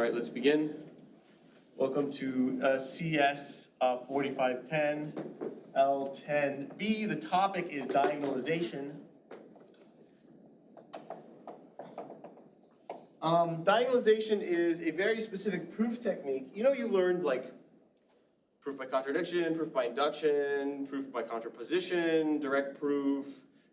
right, let's begin. Welcome to CS4510, L10B. The topic is diagonalization. Diagonalization is a very specific proof technique. You know, you learned like proof by contradiction, proof by induction, proof by contraposition, direct proof,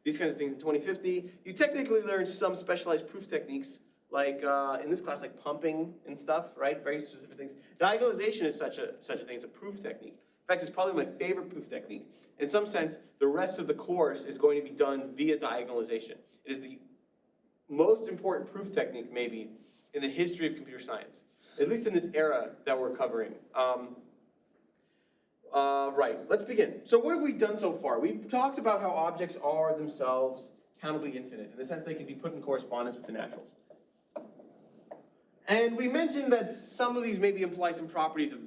these kinds of things in 2050. You technically learned some specialized proof techniques like in this class, like pumping and stuff, right? Very specific things. Diagonalization is such a thing. It's a proof technique. In fact, it's probably my favorite proof technique. In some sense, the rest of the course is going to be done via diagonalization. It is the most important proof technique, maybe, in the history of computer science, at least in this era that we're covering. Right, let's begin. So what have we done so far? We've talked about how objects are themselves countably infinite, in the sense they can be put in correspondence with the naturals. And we mentioned that some of these maybe imply some properties of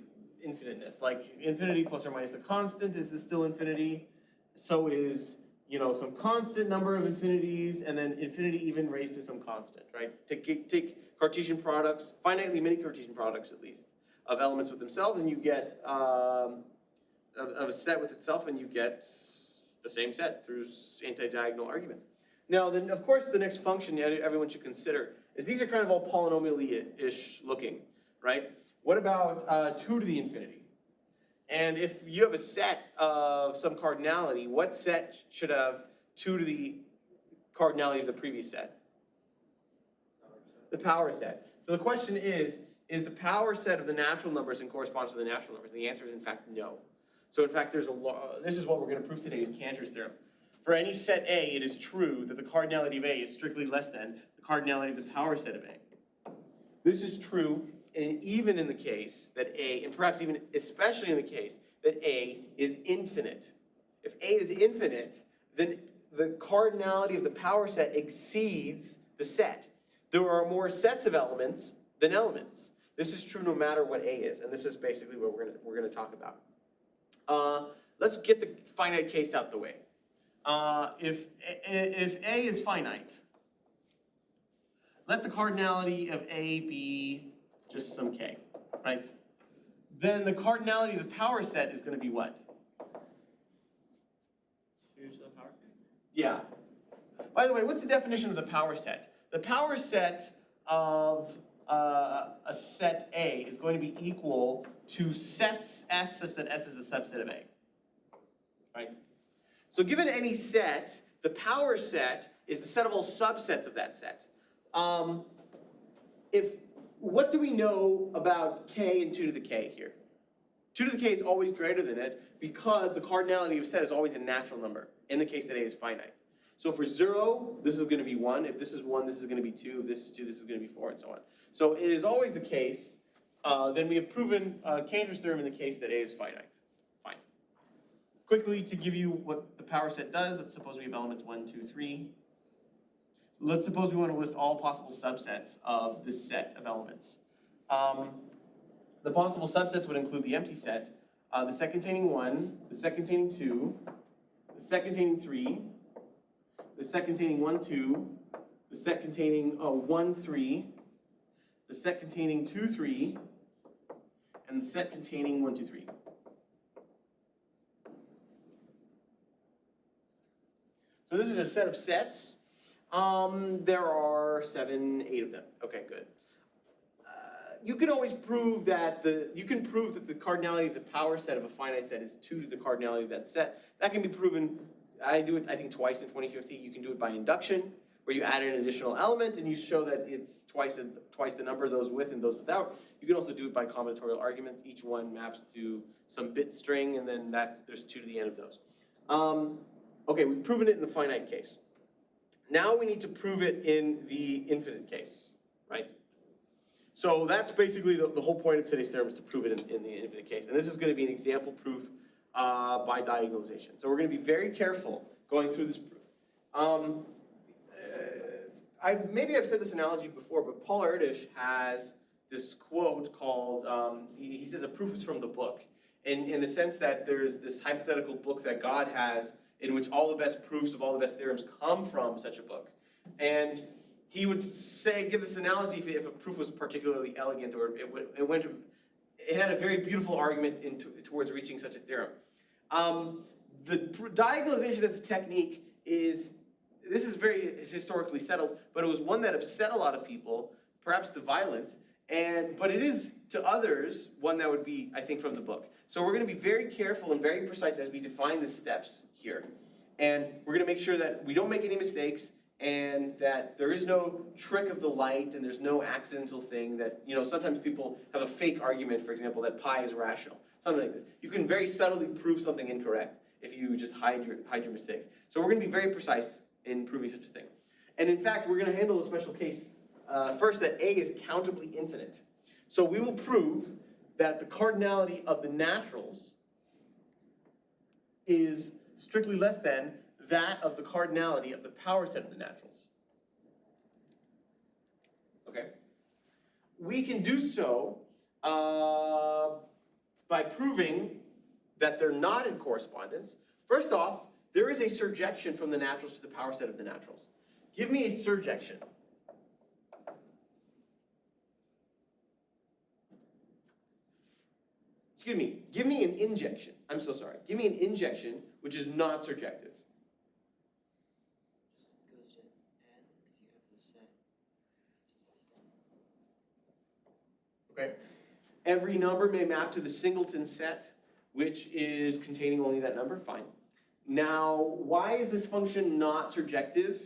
infiniteness, like infinity plus or minus a constant. Is this still infinity? So is, you know, some constant number of infinities, and then infinity even raised to some constant, right? Take Cartesian products, finitely many Cartesian products at least, of elements with themselves, and you get of a set with itself, and you get the same set through anti-diagonal arguments. Now, then, of course, the next function everyone should consider is these are kind of all polynomially-ish looking, right? What about 2 to the infinity? And if you have a set of some cardinality, what set should have 2 to the cardinality of the previous set? The power set. So the question is the power set of the natural numbers in correspondence with the natural numbers? And the answer is, in fact, no. So in fact, there's a law. This is what we're going to prove today, is Cantor's theorem. For any set A, it is true that the cardinality of A is strictly less than the cardinality of the power set of A. This is true even in the case that A, and perhaps even especially in the case that A is infinite. If A is infinite, then the cardinality of the power set exceeds the set. There are more sets of elements than elements. This is true no matter what A is, and this is basically what we're gonna talk about. Let's get the finite case out the way. If A is finite, let the cardinality of A be just some K, right? Then the cardinality of the power set is going to be what? 2 to the power K? Yeah. By the way, what's the definition of the power set? The power set of a set A is going to be equal to sets S such that S is a subset of A, right? So given any set, the power set is the set of all subsets of that set. What do we know about K and 2 to the K here? 2 to the K is always greater than it because the cardinality of a set is always a natural number in the case that A is finite. So for 0, this is going to be 1. If this is 1, this is going to be 2. If this is 2, this is going to be 4, and so on. So it is always the case. Then we have proven Cantor's theorem in the case that A is finite. Fine. Quickly, to give you what the power set does, let's suppose we have elements 1, 2, 3. Let's suppose we want to list all possible subsets of this set of elements. The possible subsets would include the empty set, the set containing 1, the set containing 2, the set containing 3, the set containing 1, 2, the set containing 1, 3, the set containing 2, 3, and the set containing 1, 2, 3. So this is a set of sets. There are 7, 8 of them. Okay, good. You can always prove that the cardinality of the power set of a finite set is 2 to the cardinality of that set. That can be proven. I do it, I think, twice in 2050. You can do it by induction, where you add an additional element and you show that it's twice the number, those with and those without. You can also do it by combinatorial argument. Each one maps to some bit string, and then there's 2 to the end of those. Okay, we've proven it in the finite case. Now we need to prove it in the infinite case, right? So that's basically the whole point of today's theorem, is to prove it in the infinite case. And this is going to be an example proof by diagonalization. So we're going to be very careful going through this proof. Maybe I've said this analogy before, but Paul Erdős has this quote called, he says a proof is from the book. In the sense that there's this hypothetical book that God has in which all the best proofs of all the best theorems come from such a book. And he would say, give this analogy if a proof was particularly elegant or it had a very beautiful argument towards reaching such a theorem. The diagonalization as a technique this is very historically settled, but it was one that upset a lot of people, perhaps to violence, but it is to others one that would be, I think, from the book. So we're going to be very careful and very precise as we define the steps here. And we're going to make sure that we don't make any mistakes and that there is no trick of the light and there's no accidental thing that, sometimes people have a fake argument, for example, that pi is rational. Something like this. You can very subtly prove something incorrect if you just hide your mistakes. So we're going to be very precise in proving such a thing. And in fact, we're going to handle a special case first that A is countably infinite. So we will prove that the cardinality of the naturals is strictly less than that of the cardinality of the power set of the naturals. Okay? We can do so by proving that they're not in correspondence. First off, there is a surjection from the naturals to the power set of the naturals. Give me a surjection. Excuse me, give me an injection. I'm so sorry. Give me an injection which is not surjective. Just goes to n because you have the set. Okay. Every number may map to the singleton set, which is containing only that number. Fine. Now, why is this function not surjective?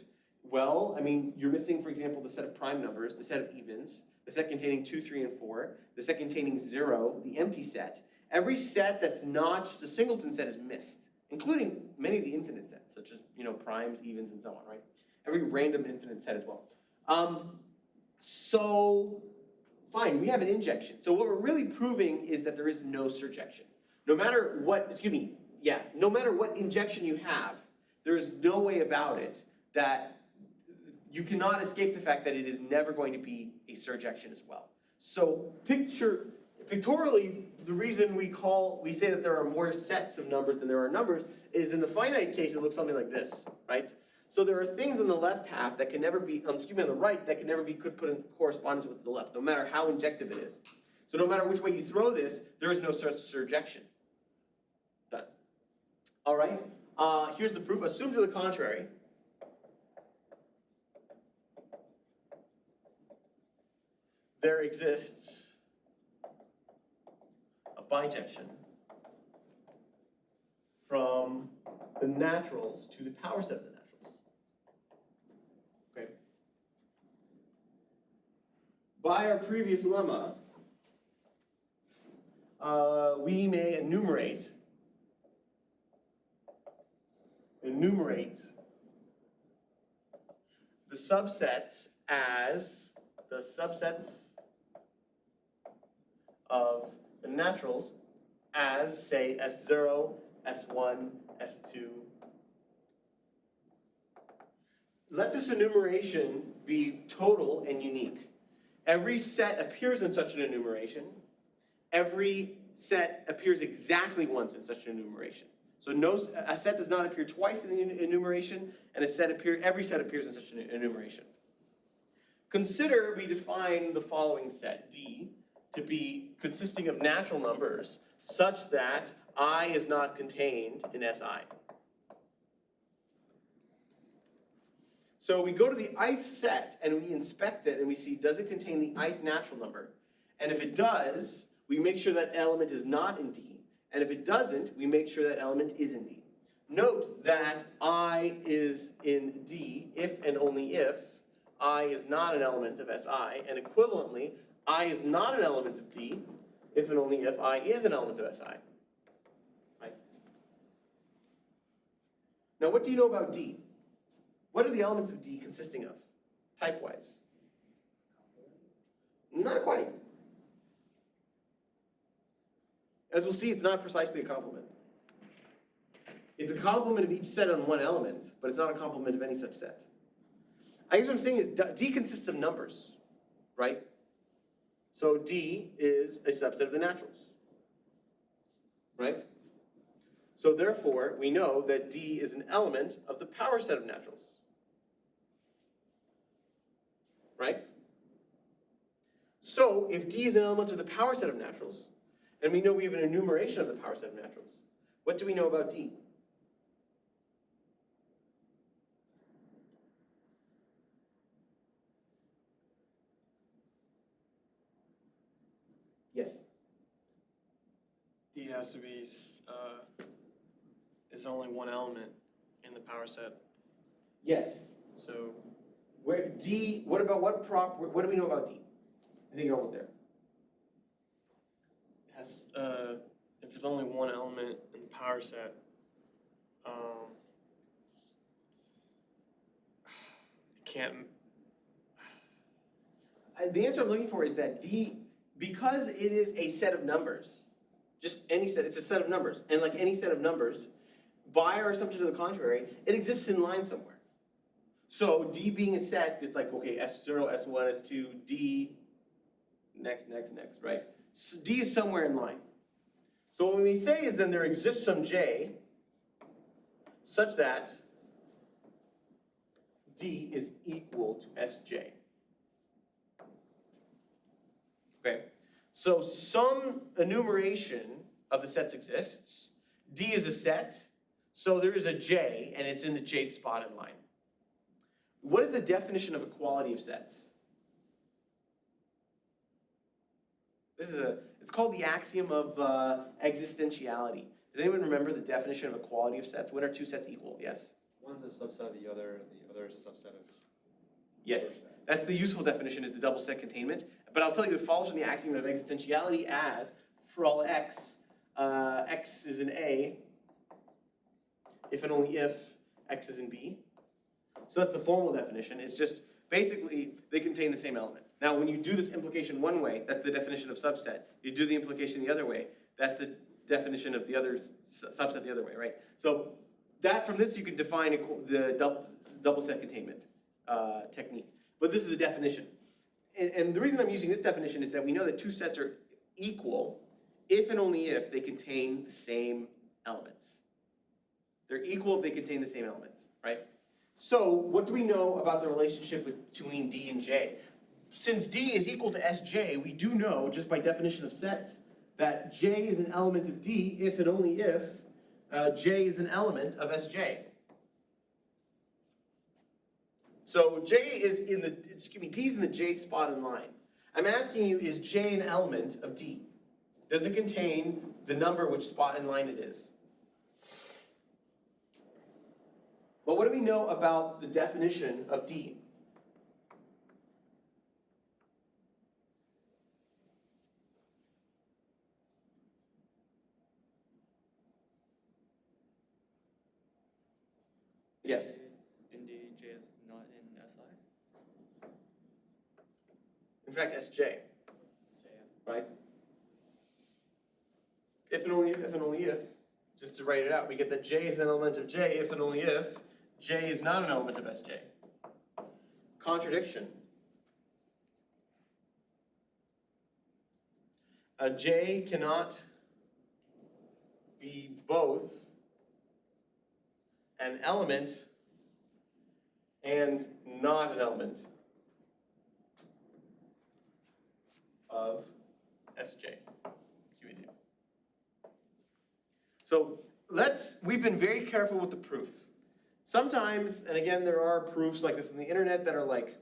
Well, I mean, you're missing, for example, the set of prime numbers, the set of evens, the set containing 2, 3, and 4, the set containing 0, the empty set. Every set that's not just a singleton set is missed, including many of the infinite sets, such as, primes, evens, and so on, right? Every random infinite set as well. So, fine, we have an injection. So what we're really proving is that there is no surjection. No matter what, no matter what injection you have, there is no way about it that you cannot escape the fact that it is never going to be a surjection as well. So pictorially, the reason we say that there are more sets of numbers than there are numbers is in the finite case, it looks something like this, right? So there are things in the left half that can never be, on the right, that can never be put in correspondence with the left, no matter how injective it is. So no matter which way you throw this, there is no such surjection. Done. All right, here's the proof. Assume to the contrary. There exists a bijection from the naturals to the power set of the naturals. Okay. By our previous lemma, we may enumerate the subsets as the subsets of the naturals as, say, S0, S1, S2. Let this enumeration be total and unique. Every set appears in such an enumeration. Every set appears exactly once in such an enumeration. So a set does not appear twice in the enumeration, and every set appears in such an enumeration. Consider we define the following set, D, to be consisting of natural numbers such that I is not contained in Si. So we go to the ith set and we inspect it and we see, does it contain the ith natural number? And if it does, we make sure that element is not in D. And if it doesn't, we make sure that element is in D. Note that I is in D if and only if I is not an element of Si, and equivalently, I is not an element of D if and only if I is an element of Si. Right? Now, what do you know about D? What are the elements of D consisting of, type-wise? Not quite. As we'll see, it's not precisely a complement. It's a complement of each set on one element, but it's not a complement of any such set. I guess what I'm saying is D consists of numbers, right? So D is a subset of the naturals, right? So therefore, we know that D is an element of the power set of naturals. right? So if D is an element of the power set of naturals, and we know we have an enumeration of the power set of naturals, what do we know about D? Yes? D has to be, is only one element in the power set. Yes. So Where D, what do we know about D? I think you're almost there. it has, if it's only one element in the power set, it can't, The answer I'm looking for is that D, because it is a set of numbers, just any set, it's a set of numbers, and like any set of numbers, by our assumption to the contrary, it exists in line somewhere. So D being a set, it's like, okay, S0, S1, S2, D, next, right? So D is somewhere in line. So what we may say is then there exists some J such that D is equal to Sj. Okay, so some enumeration of the sets exists. D is a set, so there is a J, and it's in the jth spot in line. What is the definition of equality of sets? It's called the axiom of existentiality. Does anyone remember the definition of equality of sets? When are two sets equal? Yes? One's a subset of the other is a subset of. Yes. That's the useful definition, is the double set containment. But I'll tell you, it follows from the axiom of existentiality as, for all x, x is in A, if and only if x is in B. So that's the formal definition. It's just, basically, they contain the same element. Now, when you do this implication one way, that's the definition of subset. You do the implication the other way, that's the definition of the other subset the other way, right? So that, from this, you can define the double set containment technique. But this is the definition. And the reason I'm using this definition is that we know that two sets are equal if and only if they contain the same elements. They're equal if they contain the same elements, right? So what do we know about the relationship between D and J? Since D is equal to Sj, we do know, just by definition of sets, that J is an element of D if and only if J is an element of Sj. So D is in the jth spot in line. I'm asking you, is J an element of D? Does it contain the number which spot in line it is? Well, what do we know about the definition of D? Yes? In D, J is not in SI. In fact, Sj, right? If and only if, just to write it out, we get that J is an element of J if and only if J is not an element of Sj. Contradiction. A J cannot be both an element and not an element of Sj. QED. So we've been very careful with the proof. Sometimes, and again, there are proofs like this on the internet that are like,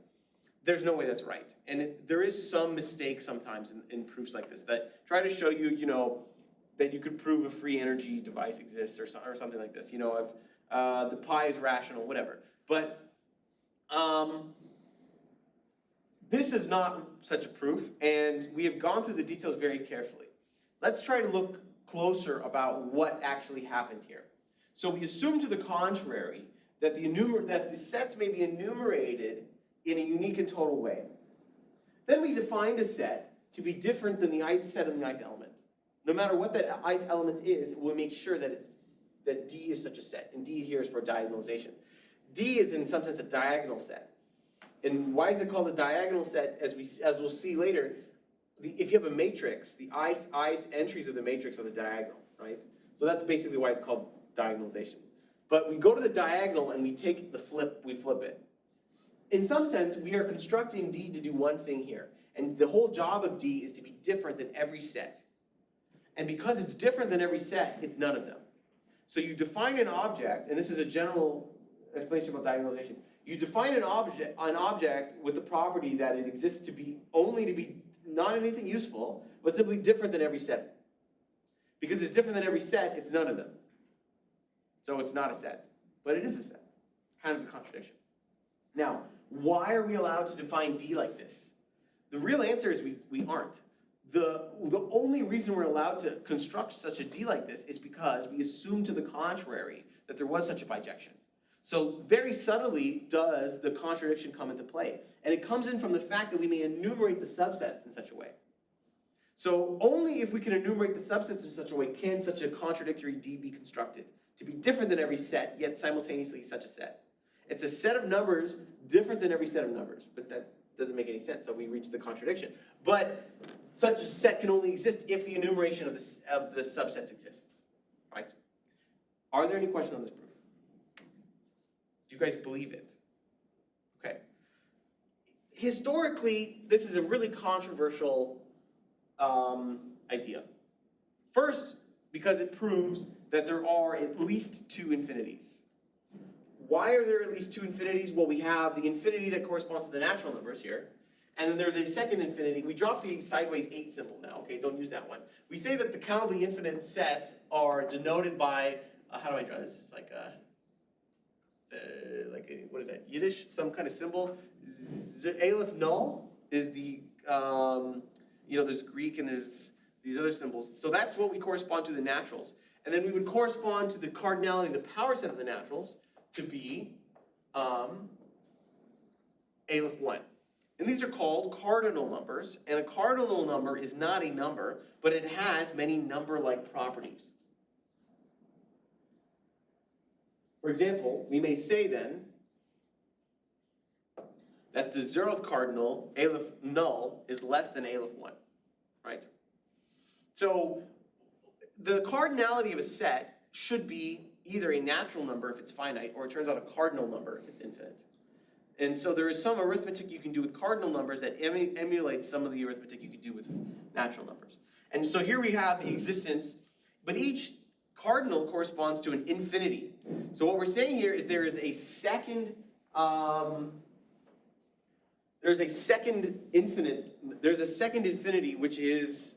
there's no way that's right. And there is some mistake sometimes in proofs like this that try to show you, that you could prove a free energy device exists or something like this. The pi is rational, whatever. But this is not such a proof, and we have gone through the details very carefully. Let's try to look closer about what actually happened here. So we assume to the contrary that the sets may be enumerated in a unique and total way. Then we defined a set to be different than the ith set and the ith element. No matter what that ith element is, we'll make sure that D is such a set, and D here is for diagonalization. D is in some sense a diagonal set. And why is it called a diagonal set? As we'll see later, if you have a matrix, the ith entries of the matrix are the diagonal, right? So that's basically why it's called diagonalization. But we go to the diagonal and we take we flip it. in some sense, we are constructing D to do one thing here. And the whole job of D is to be different than every set. And because it's different than every set, it's none of them. So you define an object, and this is a general explanation about diagonalization. You define an object with the property that it exists to be only to be not anything useful, but simply different than every set. Because it's different than every set, it's none of them. So it's not a set, but it is a set. Kind of a contradiction. Now, why are we allowed to define D like this? The real answer is we aren't. The only reason we're allowed to construct such a D like this is because we assume to the contrary that there was such a bijection. So very subtly does the contradiction come into play. And it comes in from the fact that we may enumerate the subsets in such a way. So only if we can enumerate the subsets in such a way can such a contradictory D be constructed, to be different than every set, yet simultaneously such a set. It's a set of numbers different than every set of numbers, but that doesn't make any sense, so we reach the contradiction. But such a set can only exist if the enumeration of the subsets exists, right? Are there any questions on this proof? Do you guys believe it? Okay. Historically, this is a really controversial idea. First, because it proves that there are at least two infinities. Why are there at least two infinities? Well, we have the infinity that corresponds to the natural numbers here, and then there's a second infinity. We drop the sideways 8 symbol now, okay? Don't use that one. We say that the countably infinite sets are denoted by, how do I draw this? It's like what is that, Yiddish? Some kind of symbol. Aleph null is the, there's Greek and there's these other symbols. So that's what we correspond to the naturals. And then we would correspond to the cardinality, the power set of the naturals, to be Aleph 1. And these are called cardinal numbers, and a cardinal number is not a number, but it has many number-like properties. For example, we may say then that the 0th cardinal, Aleph null, is less than Aleph 1, right? So the cardinality of a set should be either a natural number if it's finite, or it turns out a cardinal number if it's infinite. And so there is some arithmetic you can do with cardinal numbers that emulates some of the arithmetic you can do with natural numbers. And so here we have the existence, but each cardinal corresponds to an infinity. So what we're saying here is there's a second infinity which is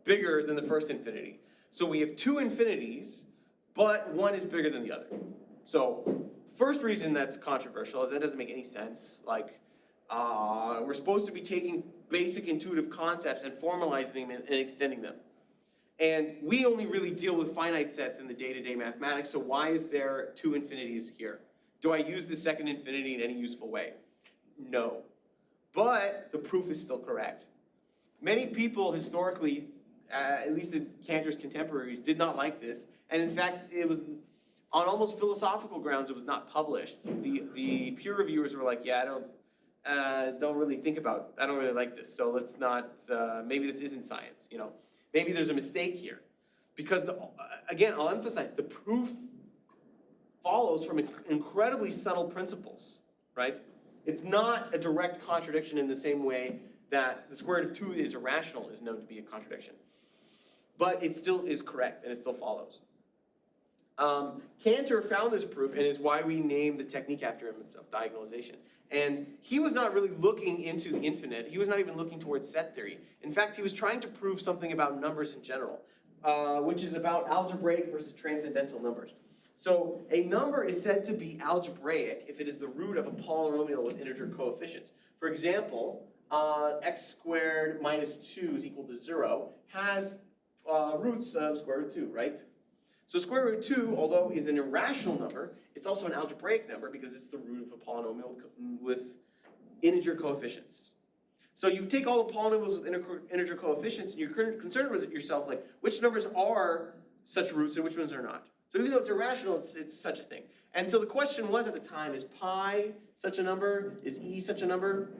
bigger than the first infinity. So we have two infinities, but one is bigger than the other. So first reason that's controversial is that doesn't make any sense. Like, we're supposed to be taking basic intuitive concepts and formalizing them and extending them. And we only really deal with finite sets in the day-to-day mathematics, so why is there two infinities here? Do I use the second infinity in any useful way? No. But the proof is still correct. Many people historically, at least Cantor's contemporaries, did not like this. And in fact, it was on almost philosophical grounds, it was not published. The peer reviewers were like, yeah, I don't really like this, so let's not, maybe this isn't science, Maybe there's a mistake here. Because, again, I'll emphasize, the proof follows from incredibly subtle principles, right? It's not a direct contradiction in the same way that the square root of 2 is irrational is known to be a contradiction. But it still is correct, and it still follows. Cantor found this proof, and is why we named the technique after him of diagonalization. And he was not really looking into the infinite. He was not even looking towards set theory. In fact, he was trying to prove something about numbers in general, which is about algebraic versus transcendental numbers. So a number is said to be algebraic if it is the root of a polynomial with integer coefficients. For example, x squared minus 2 is equal to 0 has roots of square root 2, right? So square root 2, although is an irrational number, it's also an algebraic number because it's the root of a polynomial with integer coefficients. So you take all the polynomials with integer coefficients and you're concerned with yourself, like, which numbers are such roots and which ones are not. So even though it's irrational, it's such a thing. And so the question was at the time, is pi such a number? Is e such a number?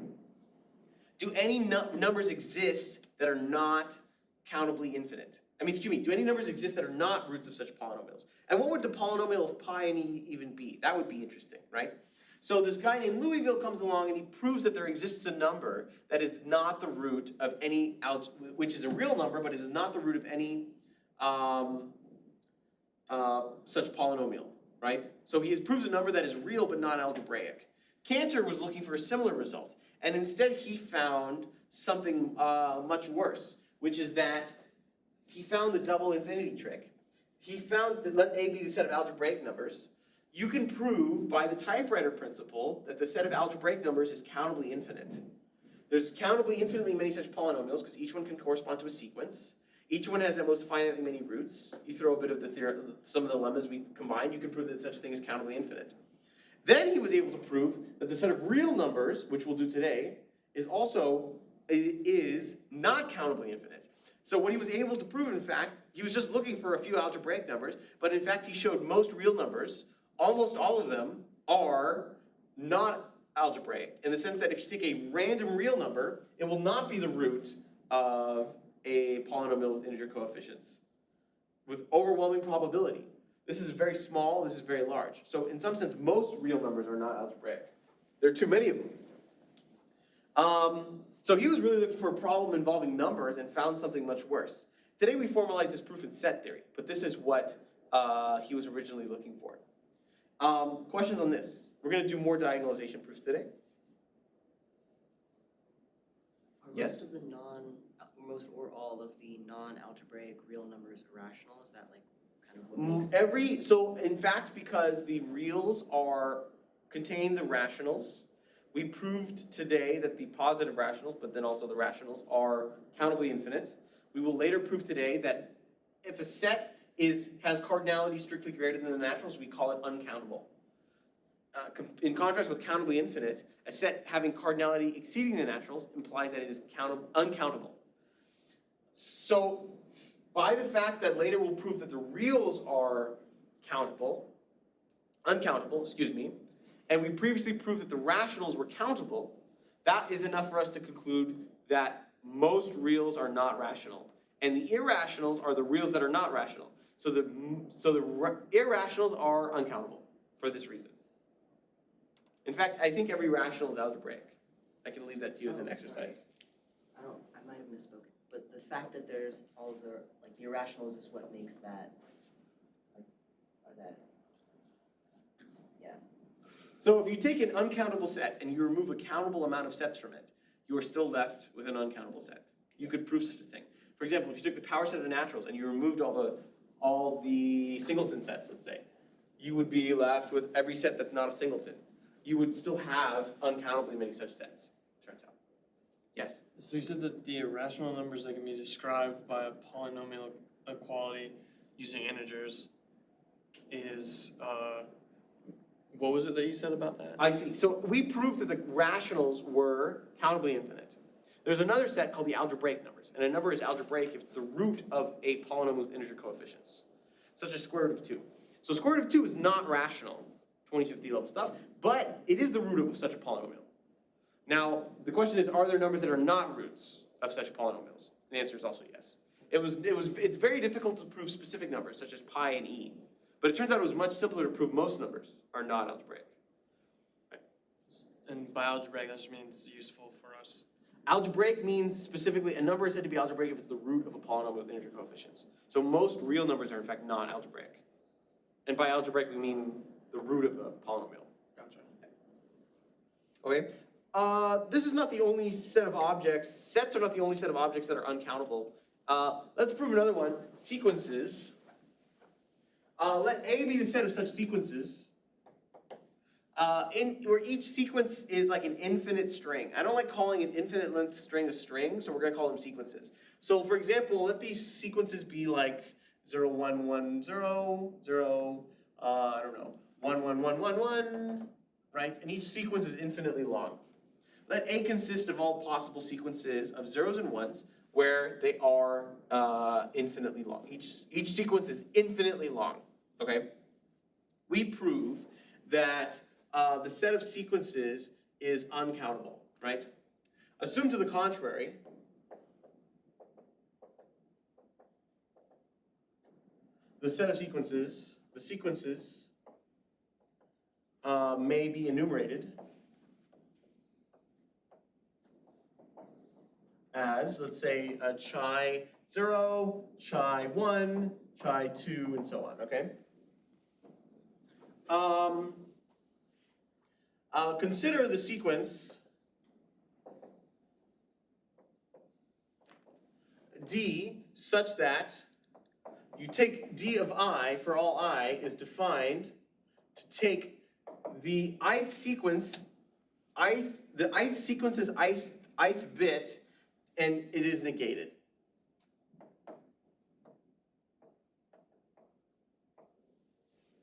Do any numbers exist that are not countably infinite? Do any numbers exist that are not roots of such polynomials? And what would the polynomial of pi and e even be? That would be interesting, right? So this guy named Louisville comes along and he proves that there exists a number that is not the root of any, which is a real number, but is not the root of any such polynomial, right? So he proves a number that is real but not algebraic. Cantor was looking for a similar result, and instead he found something much worse, which is that he found the double infinity trick. He found that let A be the set of algebraic numbers. You can prove by the typewriter principle that the set of algebraic numbers is countably infinite. There's countably infinitely many such polynomials because each one can correspond to a sequence. Each one has at most finitely many roots. You throw a bit of the theorem, some of the lemmas we combined, you can prove that such a thing is countably infinite. Then he was able to prove that the set of real numbers, which we'll do today, is not countably infinite. So what he was able to prove, in fact, he was just looking for a few algebraic numbers, but in fact he showed most real numbers, almost all of them, are not algebraic, in the sense that if you take a random real number, it will not be the root of a polynomial with integer coefficients, with overwhelming probability. This is very small, this is very large. So in some sense, most real numbers are not algebraic. There are too many of them. So he was really looking for a problem involving numbers and found something much worse. Today we formalize this proof in set theory, but this is what he was originally looking for. Questions on this? We're going to do more diagonalization proofs today. Are Yes? most or all of the non-algebraic real numbers irrational? Is that like kind of what makes them? So in fact, because the reals contain the rationals, we proved today that the positive rationals, but then also the rationals, are countably infinite. We will later prove today that if a set has cardinality strictly greater than the naturals, we call it uncountable. In contrast with countably infinite, a set having cardinality exceeding the naturals implies that it is uncountable. So, by the fact that later we'll prove that the reals are uncountable, and we previously proved that the rationals were countable, that is enough for us to conclude that most reals are not rational. And the irrationals are the reals that are not rational. So the irrationals are uncountable for this reason. In fact, I think every rational is algebraic. I can leave that to you as an exercise. I might have misspoken. But the fact that there's all the irrationals is what makes that, yeah. So if you take an uncountable set and you remove a countable amount of sets from it, you are still left with an uncountable set. You could prove such a thing. For example, if you took the power set of the naturals and you removed all the singleton sets, let's say, you would be left with every set that's not a singleton. You would still have uncountably many such sets, turns out. Yes? So you said that the irrational numbers that can be described by a polynomial equality using integers is, what was it that you said about that? I see. So we proved that the rationals were countably infinite. There's another set called the algebraic numbers, and a number is algebraic if it's the root of a polynomial with integer coefficients, such as square root of 2. So square root of 2 is not rational, 2050 level stuff, but it is the root of such a polynomial. Now, the question is, are there numbers that are not roots of such polynomials? The answer is also yes. It's very difficult to prove specific numbers, such as pi and e, but it turns out it was much simpler to prove most numbers are not algebraic. And by algebraic, that just means useful for us. Algebraic means specifically, a number is said to be algebraic if it's the root of a polynomial with integer coefficients. So most real numbers are in fact not algebraic. And by algebraic we mean the root of a polynomial. Gotcha. Okay? This is not the only set of objects. Sets are not the only set of objects that are uncountable. Let's prove another one. Sequences. Let A be the set of such sequences where each sequence is like an infinite string. I don't like calling an infinite length string a string, so we're going to call them sequences. So for example, let these sequences be like 0, 1, 1, 0, 0, I don't know, 1, 1, 1, 1, 1, right? And each sequence is infinitely long. Let A consist of all possible sequences of zeros and ones where they are infinitely long. Each sequence is infinitely long, okay? We prove that the set of sequences is uncountable, right? Assume to the contrary. The set of sequences, may be enumerated as, let's say, chai 0, chai 1, chai 2, and so on, okay? Consider the sequence D such that you take D of I for all I is defined to take the ith sequence, the ith sequence's ith bit, and it is negated.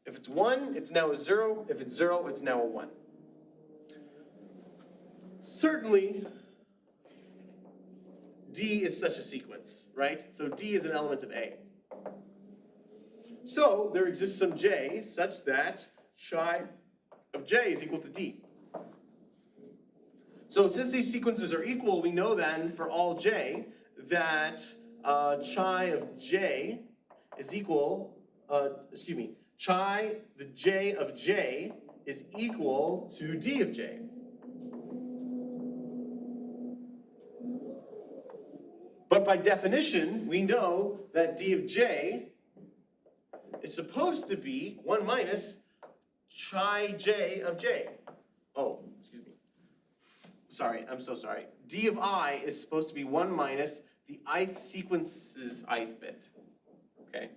If it's 1, it's now a 0. If it's 0, it's now a 1. Certainly, D is such a sequence, right? So D is an element of A. So there exists some J such that chi of J is equal to D. So since these sequences are equal, we know then for all J that chi of J is equal, chi the J of J is equal to D of J. But by definition, we know that D of J is supposed to be 1 minus chi J of J. Oh, excuse me. Sorry, I'm so sorry. D of I is supposed to be 1 minus the ith sequence's ith bit. Okay?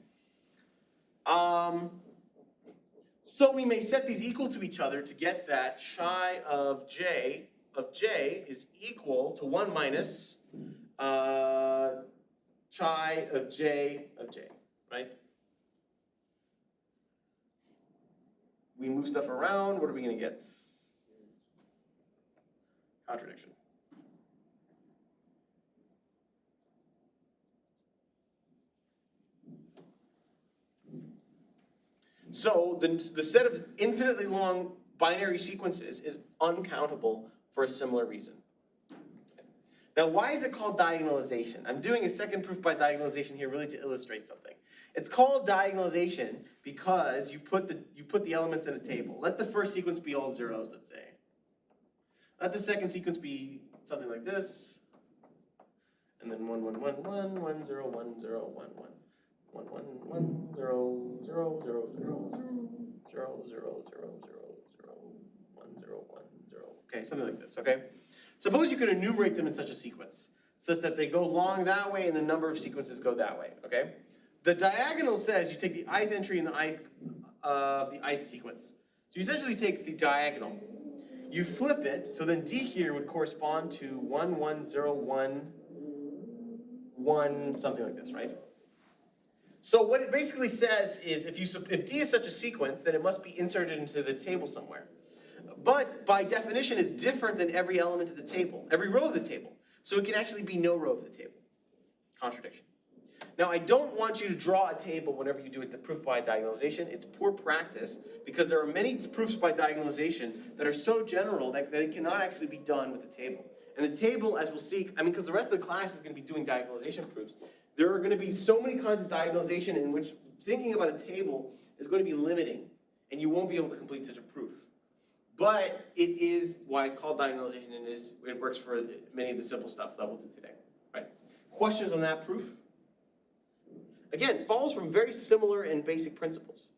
So we may set these equal to each other to get that chi of J is equal to 1 minus chi of J, right? We move stuff around, what are we gonna get? Contradiction. So the set of infinitely long binary sequences is uncountable for a similar reason. Now, why is it called diagonalization? I'm doing a second proof by diagonalization here really to illustrate something. It's called diagonalization because you put the elements in a table. Let the first sequence be all zeros, let's say. Let the second sequence be something like this. And then 1, 1, 1, 1, 1, 0, 1, 0, 1, 1. 1, 1, 1, 0, 0, 0, 0, 0, 0, 0, 0, 0, 0, 1, 0, 1, 0. Okay, something like this, okay? Suppose you could enumerate them in such a sequence, such that they go long that way and the number of sequences go that way, okay? The diagonal says you take the ith entry in the ith sequence. So you essentially take the diagonal, you flip it, so then D here would correspond to 1, 1, 0, 1, 1, something like this, right? So what it basically says is if D is such a sequence, then it must be inserted into the table somewhere. But by definition, it's different than every element of the table, every row of the table. So it can actually be no row of the table. Contradiction. Now, I don't want you to draw a table whenever you do it to proof by diagonalization. It's poor practice because there are many proofs by diagonalization that are so general that they cannot actually be done with the table. And the table, as we'll see, because the rest of the class is going to be doing diagonalization proofs, there are going to be so many kinds of diagonalization in which thinking about a table is going to be limiting, and you won't be able to complete such a proof. But it is why it's called diagonalization, and it works for many of the simple stuff that we'll do today. Right? Questions on that proof? Again, follows from very similar and basic principles.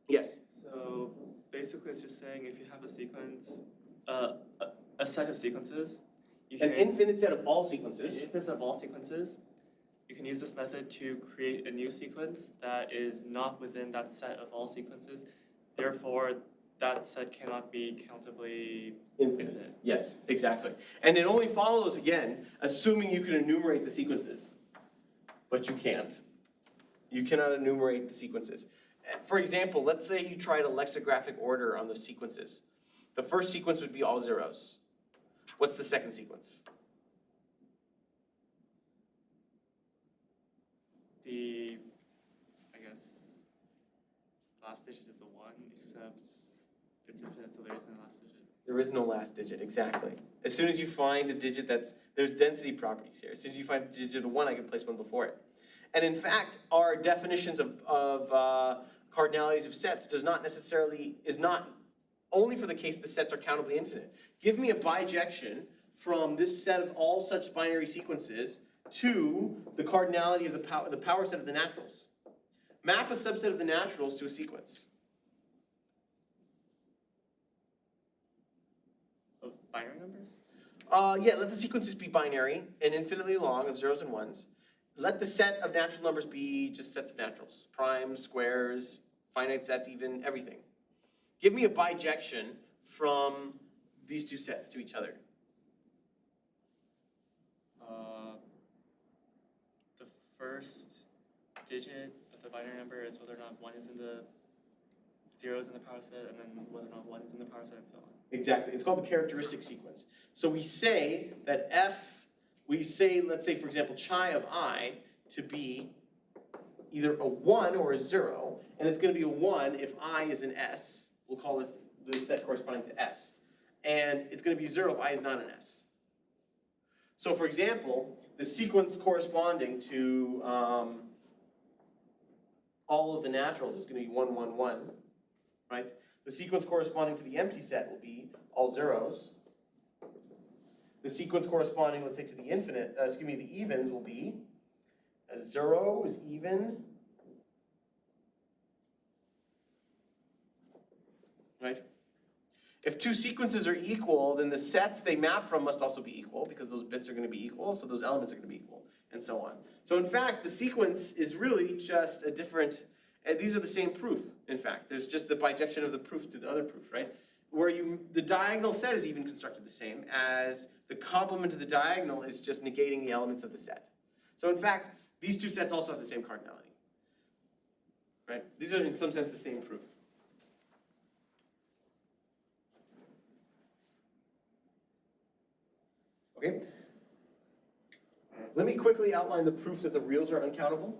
Yes? So basically it's just saying if you have a sequence, a set of sequences, you can, An infinite set of all sequences. an infinite set of all sequences, you can use this method to create a new sequence that is not within that set of all sequences. Therefore, that set cannot be countably infinite. Yes, exactly. And it only follows, again, assuming you can enumerate the sequences. But you can't. You cannot enumerate the sequences. For example, let's say you tried a lexicographic order on the sequences. The first sequence would be all zeros. What's the second sequence? The, I guess, last digit is a 1, except it's infinite, so there isn't a last digit. There is no last digit, exactly. As soon as you find a digit there's density properties here. As soon as you find a digit of 1, I can place one before it. And in fact, our definitions of cardinalities of sets is not only for the case the sets are countably infinite. Give me a bijection from this set of all such binary sequences to the cardinality of the power set of the naturals. Map a subset of the naturals to a sequence. Of binary numbers? Yeah, let the sequences be binary and infinitely long of zeros and ones. Let the set of natural numbers be just sets of naturals. Primes, squares, finite sets, even, everything. Give me a bijection from these two sets to each other. The first digit of the binary number is whether or not one is in the zeros in the power set, and then whether or not one is in the power set, and so on. Exactly. It's called the characteristic sequence. So we say that let's say, for example, chi of I to be either a 1 or a 0, and it's going to be a 1 if I is an S. We'll call this the set corresponding to S. And it's going to be 0 if I is not an S. So for example, the sequence corresponding to all of the naturals is going to be 1, 1, 1, right? The sequence corresponding to the empty set will be all zeros. The sequence corresponding, let's say, to the the evens will be a 0 is even, right? If two sequences are equal, then the sets they map from must also be equal because those bits are going to be equal, so those elements are going to be equal, and so on. So in fact, the sequence is really just a different, these are the same proof, in fact. There's just the bijection of the proof to the other proof, right? Where the diagonal set is even constructed the same as the complement of the diagonal is just negating the elements of the set. So in fact, these two sets also have the same cardinality, right? These are in some sense the same proof. Okay? Let me quickly outline the proof that the reals are uncountable.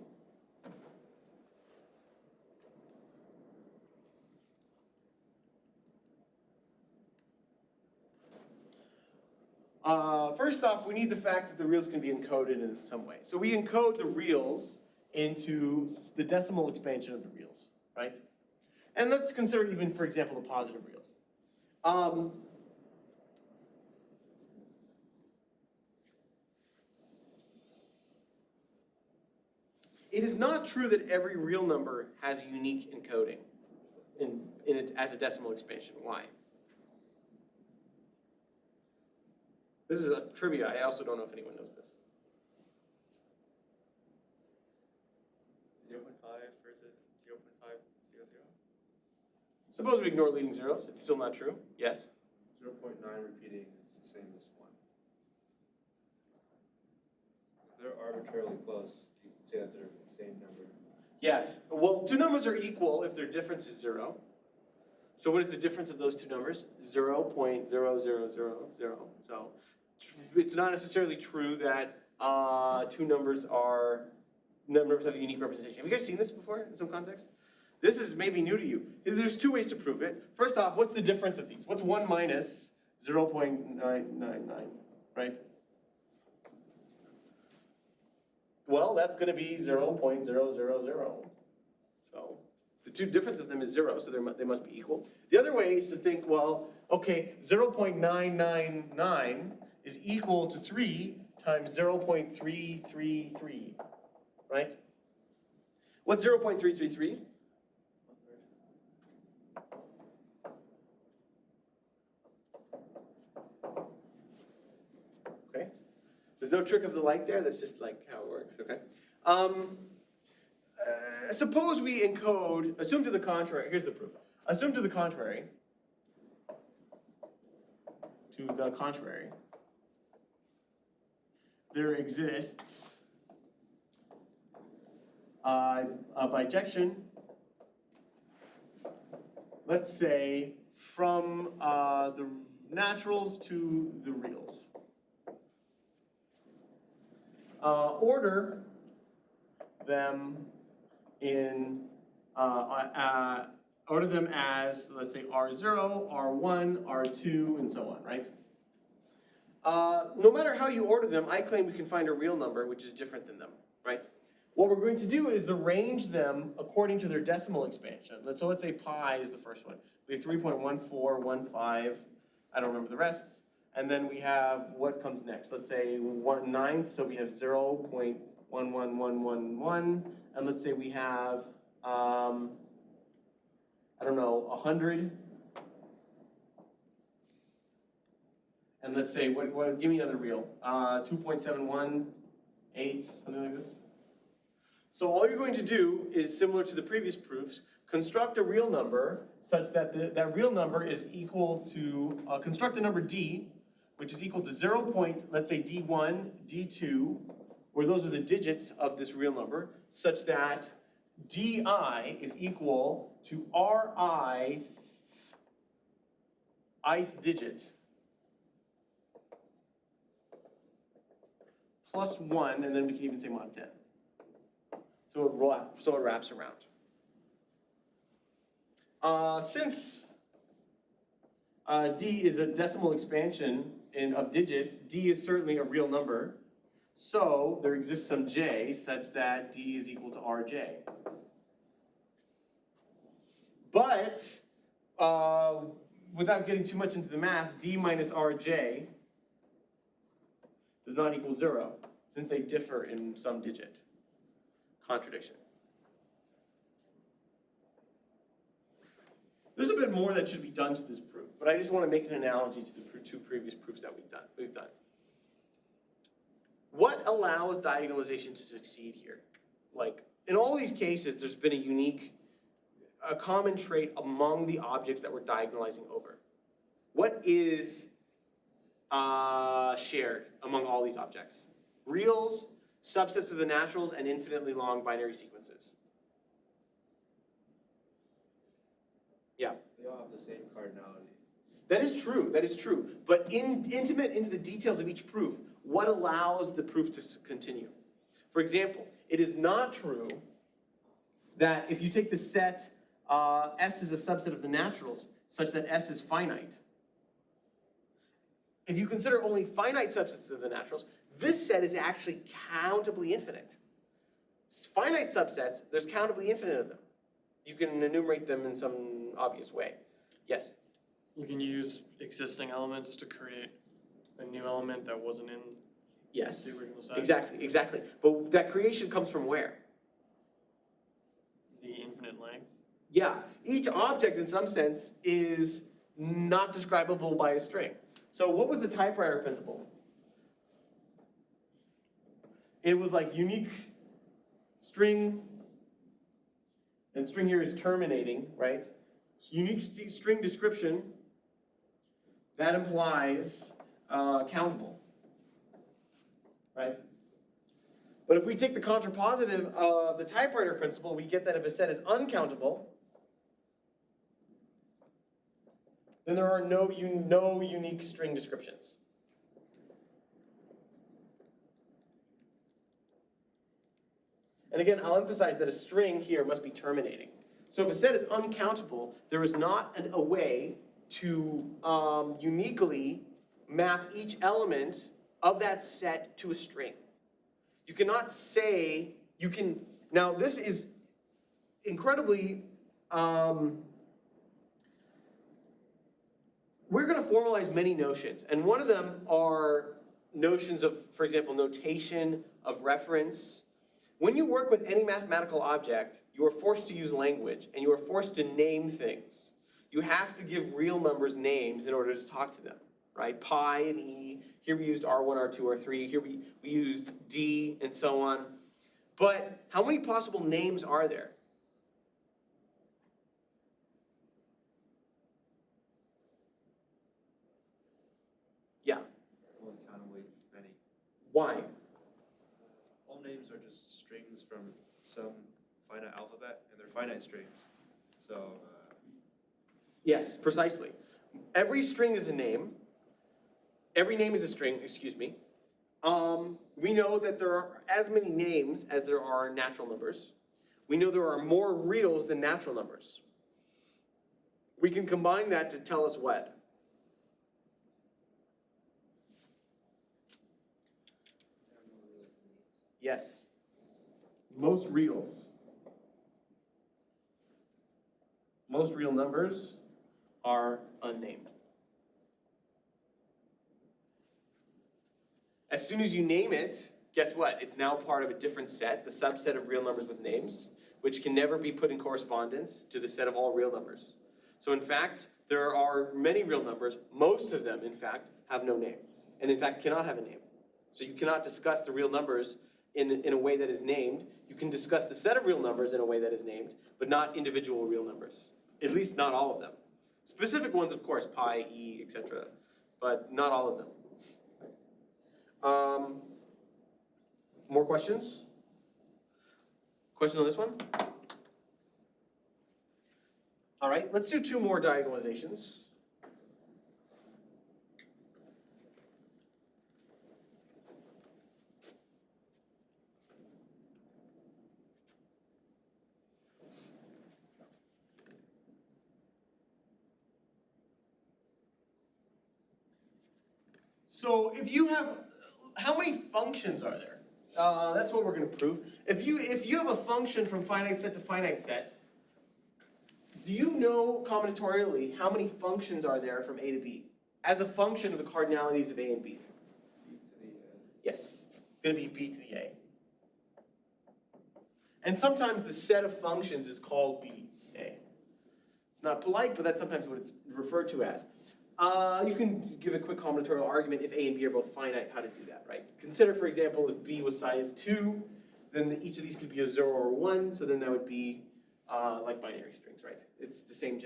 First off, we need the fact that the reals can be encoded in some way. So we encode the reals into the decimal expansion of the reals, right? And let's consider even, for example, the positive reals. It is not true that every real number has a unique encoding in it as a decimal expansion. Why? This is a trivia. I also don't know if anyone knows this. 0.5 versus 0.500. Suppose we ignore leading zeros. It's still not true. Yes? 0.9 repeating is the same as 1. If they're arbitrarily close, you can say that they're the same number. Yes. Well, two numbers are equal if their difference is 0. So what is the difference of those two numbers? 0.0000. So it's not necessarily true that two numbers have a unique representation. Have you guys seen this before in some context? This is maybe new to you. There's two ways to prove it. First off, what's the difference of these? What's 1 minus 0.999, right? Well, that's going to be 0.000. So the two difference of them is 0, so they must be equal. The other way is to think, well, okay, 0.999 is equal to 3 times 0.333, right? What's 0.333? Okay. There's no trick of the light there. That's just like how it works, okay? Suppose we encode, assume to the contrary, here's the proof. Assume to the contrary, there exists a bijection, let's say, from the naturals to the reals. Order them order them as, let's say, R0, R1, R2, and so on, right? No matter how you order them, I claim we can find a real number which is different than them, right? what we're going to do is arrange them according to their decimal expansion. So let's say pi is the first one. We have 3.1415, I don't remember the rest. And then we have what comes next. Let's say 1/9, so we have 0.11111. And let's say we have, I don't know, 100. And let's say, what? Give me another real. 2.718, something like this. So all you're going to do is similar to the previous proofs, construct a real number such that that real number is equal to, construct a number d, which is equal to 0. Let's say d1, d2, where those are the digits of this real number, such that di is equal to ith digit plus 1, and then we can even say mod 10. So it wraps around. Since d is a decimal expansion of digits, d is certainly a real number. So there exists some j such that d is equal to rj. But without getting too much into the math, d minus rj does not equal 0, since they differ in some digit. Contradiction. There's a bit more that should be done to this proof, but I just want to make an analogy to the two previous proofs that we've done. What allows diagonalization to succeed here? Like, in all these cases, there's been a common trait among the objects that we're diagonalizing over. What is shared among all these objects? Reals, subsets of the naturals, and infinitely long binary sequences. Yeah. They all have the same cardinality. That is true. But intimate into the details of each proof, what allows the proof to continue? For example, it is not true that if you take the set, S is a subset of the naturals, such that S is finite. If you consider only finite subsets of the naturals, this set is actually countably infinite. Finite subsets, there's countably infinite of them. You can enumerate them in some obvious way. Yes? You can use existing elements to create a new element that wasn't in Yes. the original set. Exactly. But that creation comes from where? The infinite length. Yeah. Each object, in some sense, is not describable by a string. So what was the typewriter principle? It was like unique string, and string here is terminating, right? Unique string description, that implies countable, right? But if we take the contrapositive of the typewriter principle, we get that if a set is uncountable, then there are no unique string descriptions. And again, I'll emphasize that a string here must be terminating. So if a set is uncountable, there is not a way to uniquely map each element of that set to a string. You cannot say, now this is incredibly, we're going to formalize many notions, and one of them are notions of, for example, notation, of reference. When you work with any mathematical object, you are forced to use language, and you are forced to name things. You have to give real numbers names in order to talk to them, right? Pi and E, here we used R1, R2, R3, here we used D, and so on. But how many possible names are there? Yeah. Only countably many. Why? All names are just strings from some finite alphabet, and they're finite strings. So, Yes, precisely. Every string is a name. Every name is a string, excuse me. We know that there are as many names as there are natural numbers. We know there are more reals than natural numbers. We can combine that to tell us what? Yes. most reals. Most real numbers are unnamed. As soon as you name it, guess what? It's now part of a different set, the subset of real numbers with names, which can never be put in correspondence to the set of all real numbers. So in fact, there are many real numbers, most of them, in fact, have no name, and in fact cannot have a name. So you cannot discuss the real numbers in a way that is named. You can discuss the set of real numbers in a way that is named, but not individual real numbers. At least not all of them. Specific ones, of course, pi, e, etc., but not all of them. More questions? Questions on this one? All right, let's do two more diagonalizations. So if you have, how many functions are there? That's what we're going to prove. If you have a function from finite set to finite set, do you know combinatorially how many functions are there from A to B as a function of the cardinalities of A and B? B to the A. Yes, it's going to be B to the A. And sometimes the set of functions is called BA. It's not polite, but that's sometimes what it's referred to as. You can give a quick combinatorial argument if A and B are both finite, how to do that, right? Consider, for example, if B was size 2, then each of these could be a 0 or 1, so then that would be like binary strings, right? It's the same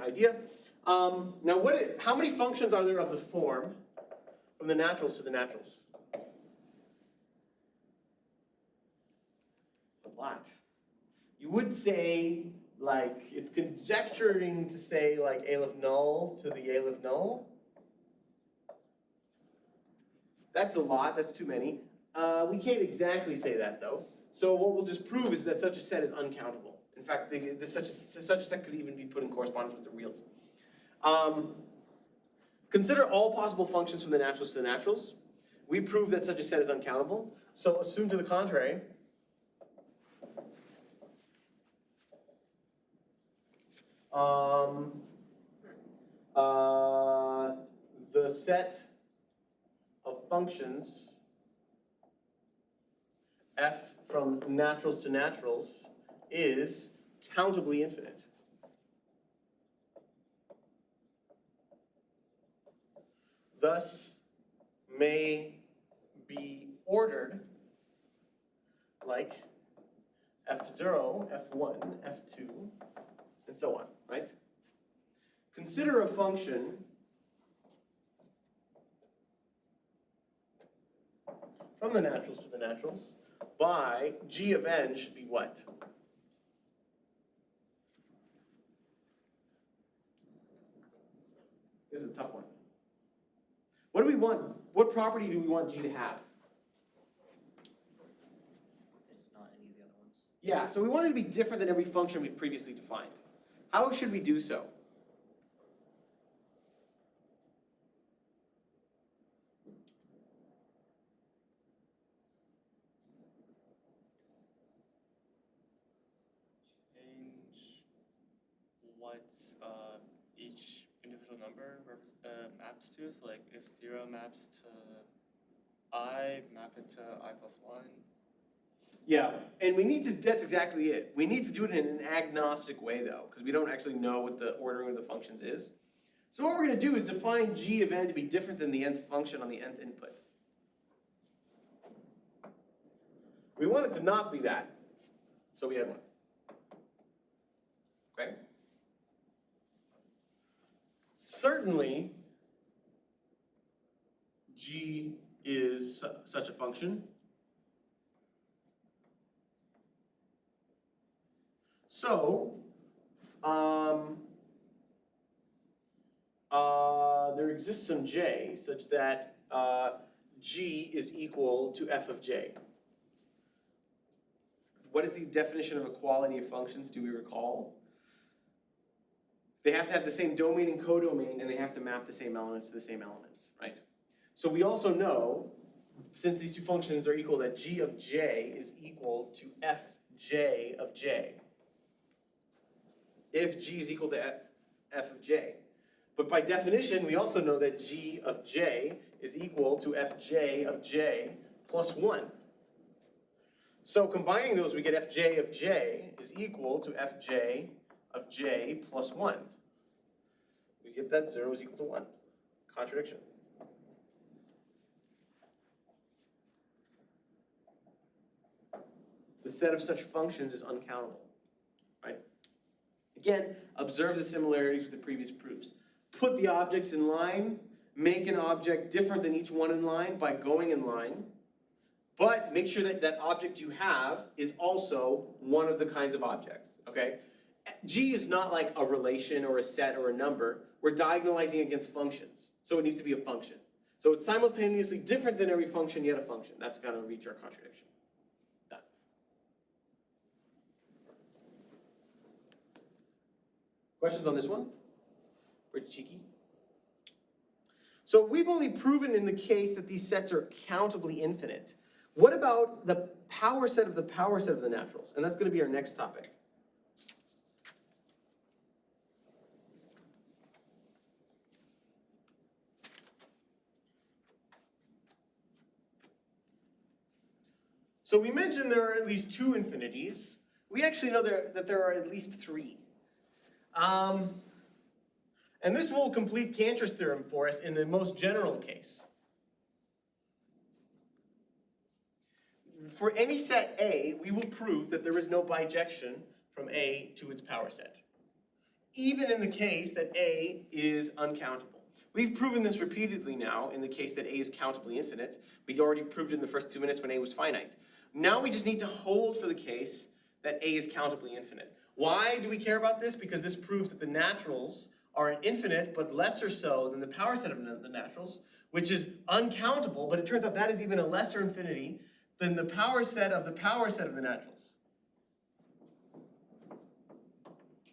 idea. Now, how many functions are there of the form from the naturals to the naturals? It's a lot. You would say, like, it's conjecturing to say, like, Aleph null to the Aleph null. That's a lot, that's too many. We can't exactly say that, though. So what we'll just prove is that such a set is uncountable. In fact, such a set could even be put in correspondence with the reals. Consider all possible functions from the naturals to the naturals. We prove that such a set is uncountable. So assume to the contrary. The set of functions f from naturals to naturals is countably infinite. Thus may be ordered like f0, f1, f2, and so on, right? Consider a function from the naturals to the naturals by g of n should be what? This is a tough one. What do we want? What property do we want g to have? It's not any of the other ones. Yeah, so we want it to be different than every function we've previously defined. How should we do so? Change what each individual number maps to. So like if 0 maps to I, map it to I plus 1. Yeah, and we need to, that's exactly it. We need to do it in an agnostic way though, because we don't actually know what the ordering of the functions is. So what we're going to do is define g of n to be different than the nth function on the nth input. We want it to not be that, so we add one. Okay? Certainly, g is such a function. So, there exists some j such that g is equal to f of j. What is the definition of equality of functions, do we recall? They have to have the same domain and codomain, and they have to map the same elements to the same elements, right? So we also know since these two functions are equal, that g of j is equal to fj of j. If g is equal to f of j. But by definition, we also know that g of j is equal to fj of j plus 1. So combining those, we get fj of j is equal to fj of j plus 1. We get that 0 is equal to 1. Contradiction. The set of such functions is uncountable, right? Again, observe the similarities with the previous proofs. Put the objects in line, make an object different than each one in line by going in line, but make sure that that object you have is also one of the kinds of objects, okay? G is not like a relation or a set or a number. We're diagonalizing against functions, so it needs to be a function. So it's simultaneously different than every function, yet a function. That's going to reach our contradiction. Done. Questions on this one? Pretty cheeky. So we've only proven in the case that these sets are countably infinite. What about the power set of the power set of the naturals? And that's going to be our next topic. So we mentioned there are at least 2 infinities. We actually know that there are at least 3. And this will complete Cantor's theorem for us in the most general case. For any set A, we will prove that there is no bijection from A to its power set, even in the case that A is uncountable. We've proven this repeatedly now in the case that A is countably infinite. We already proved it in the first 2 minutes when A was finite. Now we just need to hold for the case that A is countably infinite. Why do we care about this? Because this proves that the naturals are infinite, but lesser so than the power set of the naturals, which is uncountable, but it turns out that is even a lesser infinity than the power set of the naturals.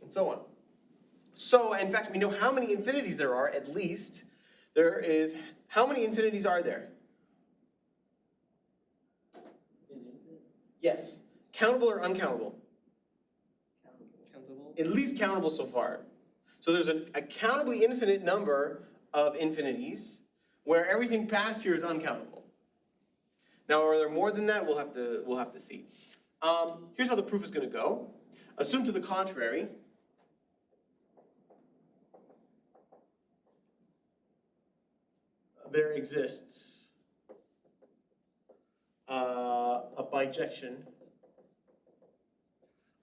And so on. So, in fact, we know how many infinities there are, at least. There is, how many infinities are there? Yes. Countable or uncountable? Countable? At least countable so far. So there's a countably infinite number of infinities where everything past here is uncountable. Now, are there more than that? We'll have to see. Here's how the proof is going to go. Assume to the contrary. There exists a bijection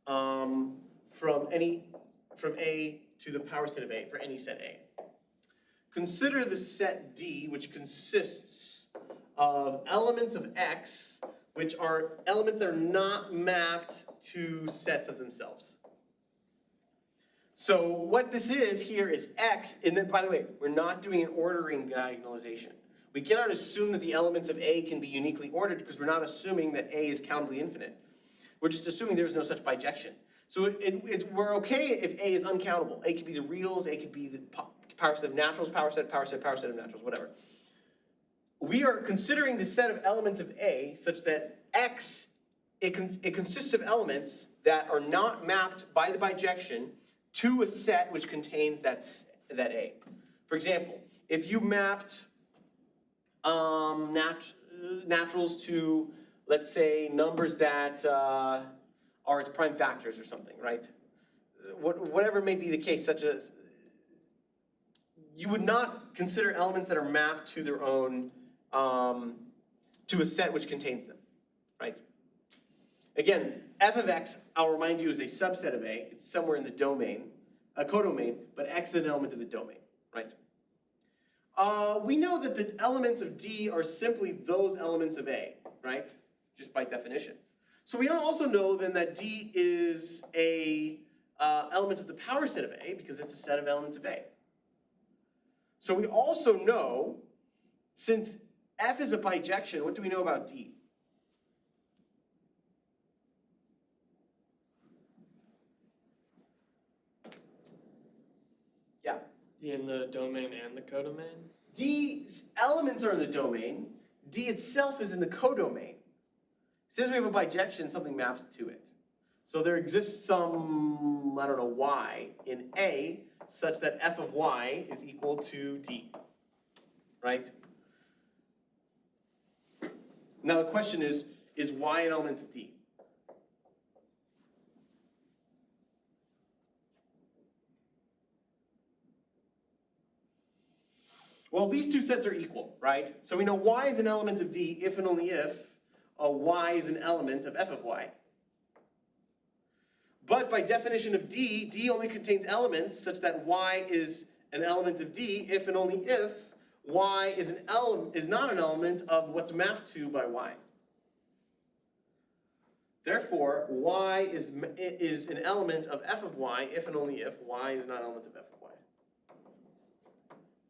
from A to the power set of A for any set A. Consider the set D, which consists of elements of X, which are elements that are not mapped to sets of themselves. So what this is here is X, and then, by the way, we're not doing an ordering diagonalization. We cannot assume that the elements of A can be uniquely ordered because we're not assuming that A is countably infinite. We're just assuming there's no such bijection. So we're okay if A is uncountable. A could be the reals, A could be the power set of naturals, power set of naturals, whatever. We are considering the set of elements of A such that X, it consists of elements that are not mapped by the bijection to a set which contains that A. For example, if you mapped naturals to, let's say, numbers that are its prime factors or something, right? Whatever may be the case, such as you would not consider elements that are mapped to their own, to a set which contains them, right? Again, f of x, I'll remind you, is a subset of A. It's somewhere in the domain, a codomain, but x is an element of the domain, right? We know that the elements of D are simply those elements of A, right? Just by definition. So we also know then that D is a element of the power set of A because it's a set of elements of A. So we also know, since F is a bijection, what do we know about D? Yeah. In the domain and the codomain? D's elements are in the domain. D itself is in the codomain. Since we have a bijection, something maps to it. So there exists some, I don't know, y in A such that f of y is equal to D, right? Now the question is y an element of D? Well, these two sets are equal, right? So we know y is an element of D if and only if y is an element of f of y. But by definition of D, D only contains elements such that y is an element of D if and only if y is not an element of what's mapped to by y. Therefore, y is an element of f of y if and only if y is not an element of f of y.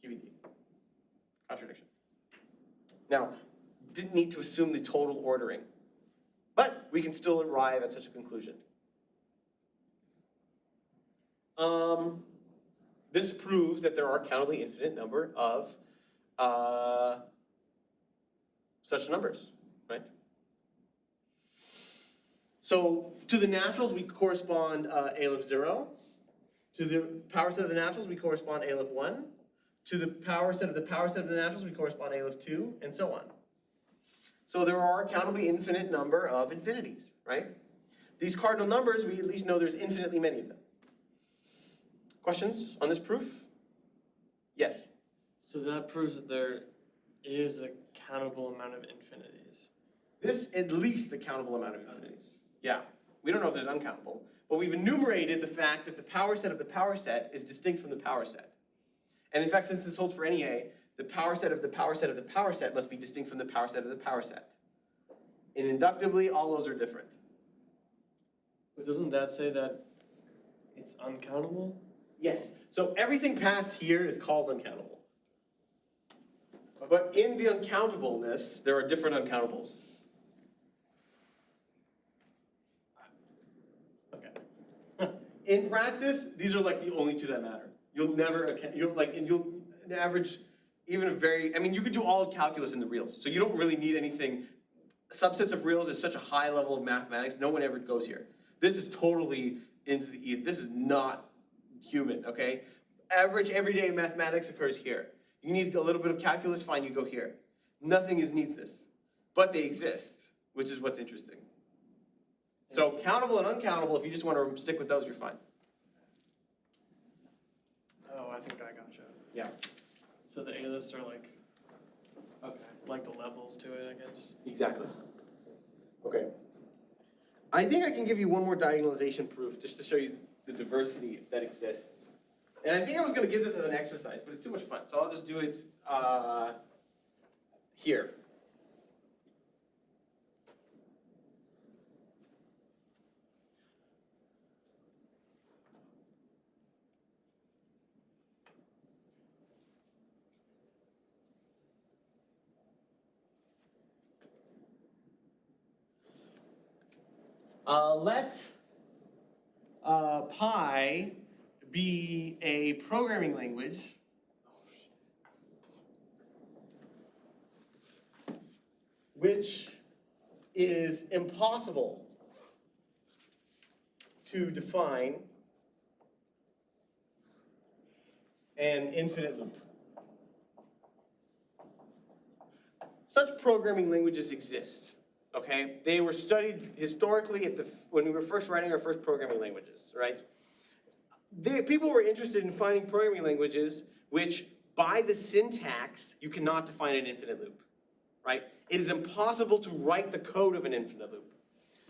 QED. Contradiction. Now, didn't need to assume the total ordering, but we can still arrive at such a conclusion. This proves that there are a countably infinite number of such numbers, right? So to the naturals, we correspond A of 0. To the power set of the naturals, we correspond A of 1. To the power set of the naturals, we correspond A of 2, and so on. So there are a countably infinite number of infinities, right? These cardinal numbers, we at least know there's infinitely many of them. Questions on this proof? Yes? So that proves that there is a countable amount of infinities. This at least a countable amount of infinities. Yeah. We don't know if there's uncountable, but we've enumerated the fact that the power set of the power set is distinct from the power set. And in fact, since this holds for any A, the power set of the power set of the power set must be distinct from the power set of the power set. And inductively, all those are different. But doesn't that say that it's uncountable? Yes. So everything past here is called uncountable. But in the uncountableness, there are different uncountables. Okay. In practice, these are like the only two that matter. You'll never, you'll average even a very, I mean, you could do all calculus in the reals. So you don't really need anything. Subsets of reals is such a high level of mathematics, no one ever goes here. This is totally into the, this is not human, okay? Average everyday mathematics occurs here. You need a little bit of calculus, fine, you go here. Nothing needs this, but they exist, which is what's interesting. So countable and uncountable, if you just want to stick with those, you're fine. Oh, I think I gotcha. Yeah. So the A-lists are like, okay, like the levels to it, I guess. Exactly. Okay. I think I can give you one more diagonalization proof just to show you the diversity that exists. And I think I was going to give this as an exercise, but it's too much fun, so I'll just do it here. Let Pi be a programming language which is impossible to define an infinite loop. Such programming languages exist. Okay, they were studied historically when we were first writing our first programming languages, right? People were interested in finding programming languages which, by the syntax, you cannot define an infinite loop, right? It is impossible to write the code of an infinite loop.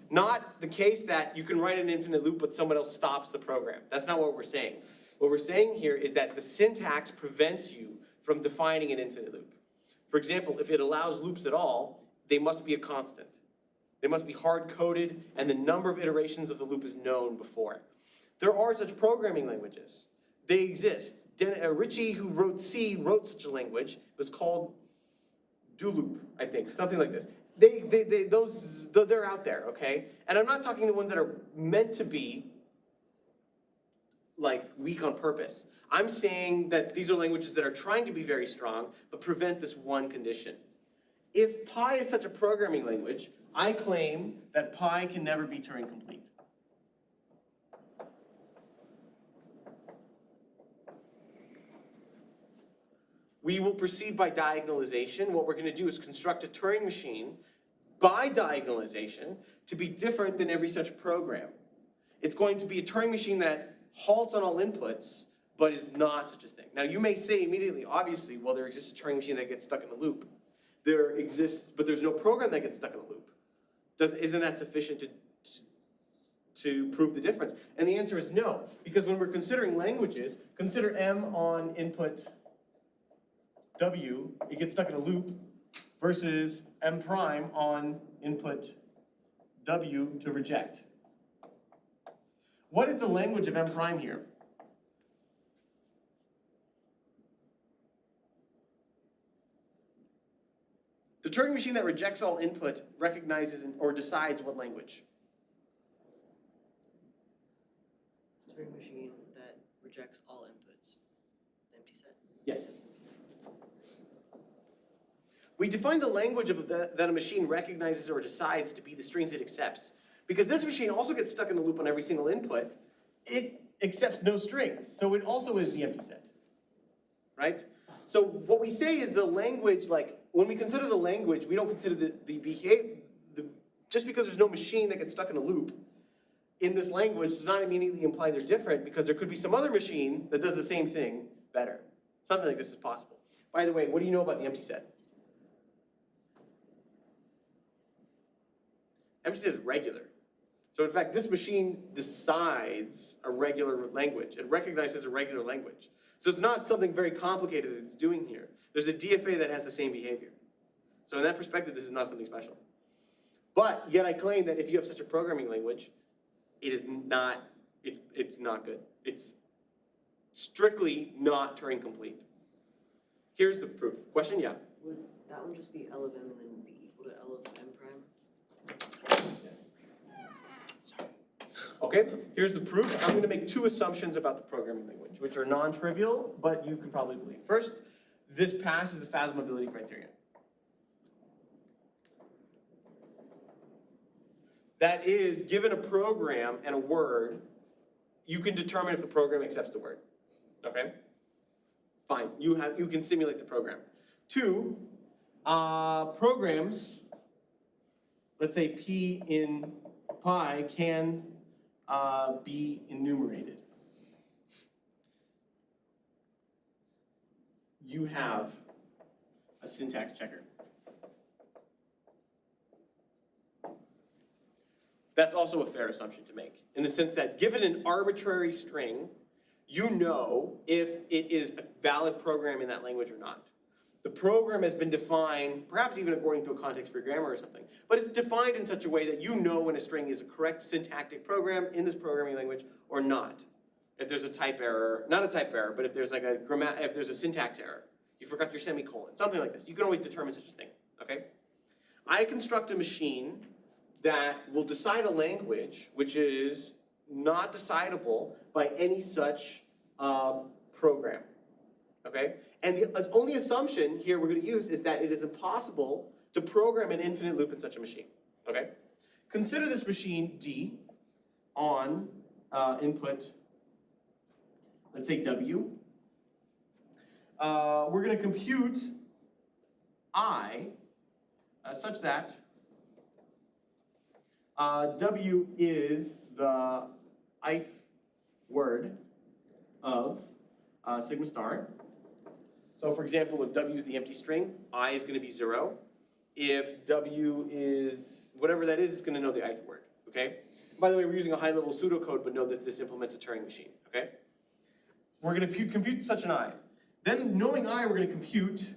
Not the case that you can write an infinite loop but someone else stops the program. That's not what we're saying. What we're saying here is that the syntax prevents you from defining an infinite loop. For example, if it allows loops at all, they must be a constant. They must be hard-coded, and the number of iterations of the loop is known before. There are such programming languages. They exist. Ritchie, who wrote C, wrote such a language. It was called do-loop, I think, something like this. They're out there, okay? And I'm not talking the ones that are meant to be like weak on purpose. I'm saying that these are languages that are trying to be very strong, but prevent this one condition. if pi is such a programming language, I claim that pi can never be Turing complete. We will proceed by diagonalization. What we're going to do is construct a Turing machine by diagonalization to be different than every such program. It's going to be a Turing machine that halts on all inputs, but is not such a thing. Now you may say immediately, obviously, well, there exists a Turing machine that gets stuck in a loop. There exists, but there's no program that gets stuck in a loop. Isn't that sufficient to prove the difference? And the answer is no, because when we're considering languages, consider M on input W, it gets stuck in a loop, versus M prime on input W to reject. What is the language of M prime here? The Turing machine that rejects all input recognizes or decides what language? Turing machine that rejects all inputs. The empty set. Yes. We define the language of that a machine recognizes or decides to be the strings it accepts. Because this machine also gets stuck in a loop on every single input, it accepts no strings. So it also is the empty set, right? So what we say is the language, like when we consider the language, we don't consider the behavior, just because there's no machine that gets stuck in a loop in this language does not immediately imply they're different, because there could be some other machine that does the same thing better. Something like this is possible. By the way, what do you know about the empty set? Empty set is regular. So in fact, this machine decides a regular language. It recognizes a regular language. So it's not something very complicated that it's doing here. There's a DFA that has the same behavior. So in that perspective, this is not something special. But yet I claim that if you have such a programming language, it is not, it's not good. It's strictly not Turing complete. Here's the proof. Question? Yeah. Would that one just be L of M and then be equal to L of M prime? Okay, here's the proof. I'm going to make two assumptions about the programming language, which are non-trivial, but you can probably believe. First, this passes the fathomability criterion. That is, given a program and a word, you can determine if the program accepts the word. Okay? Fine, you can simulate the program. Two, programs, let's say P in pi, can be enumerated. You have a syntax checker. That's also a fair assumption to make, in the sense that given an arbitrary string, you know if it is a valid program in that language or not. The program has been defined, perhaps even according to a context-free grammar or something, but it's defined in such a way that you know when a string is a correct syntactic program in this programming language or not. If there's a type error, not a type error, but if there's like if there's a syntax error, you forgot your semicolon, something like this. You can always determine such a thing, okay? I construct a machine that will decide a language which is not decidable by any such program, okay? And the only assumption here we're going to use is that it is impossible to program an infinite loop in such a machine, okay? Consider this machine D on input, let's say W. We're going to compute I such that W is the ith word of sigma star. So for example, if W is the empty string, I is going to be 0. If W is whatever that is, it's going to know the ith word, okay? By the way, we're using a high-level pseudocode, but know that this implements a Turing machine, okay? We're going to compute such an I. Then, knowing I, we're going to compute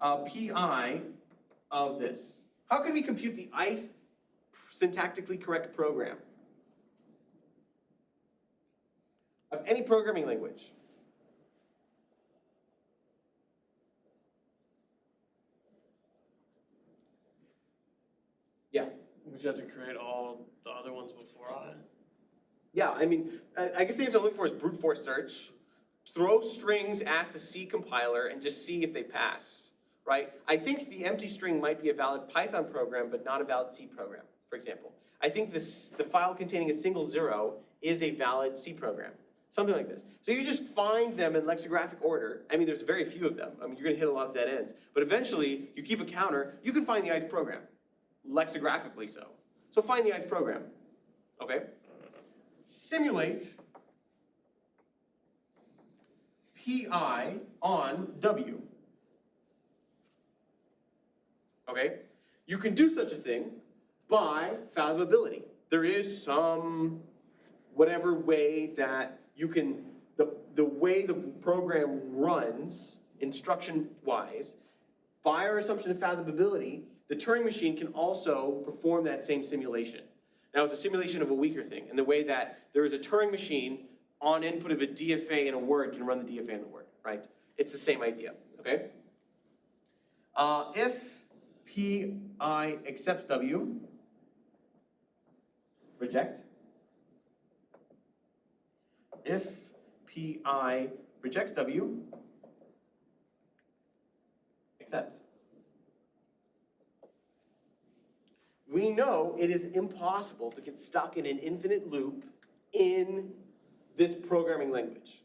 pi of this. How can we compute the ith syntactically correct program of any programming language? Yeah. Would you have to create all the other ones before I? Yeah, I mean, I guess the answer I'm looking for is brute force search. Throw strings at the C compiler and just see if they pass. right? I think the empty string might be a valid Python program, but not a valid C program, for example. I think the file containing a single 0 is a valid C program, something like this. So you just find them in lexicographic order. I mean, there's very few of them. I mean, you're gonna hit a lot of dead ends. But eventually, you keep a counter, you can find the ith program, lexicographically so. So find the ith program, okay? Simulate PI on W. Okay? You can do such a thing by fathomability. There is some whatever way that you can, the way the program runs, instruction-wise, by our assumption of fathomability, the Turing machine can also perform that same simulation. Now, it's a simulation of a weaker thing, in the way that there is a Turing machine on input of a DFA in a word can run the DFA in the word, right? It's the same idea, okay? If PI accepts W, reject. If PI rejects W, accept. We know it is impossible to get stuck in an infinite loop in this programming language.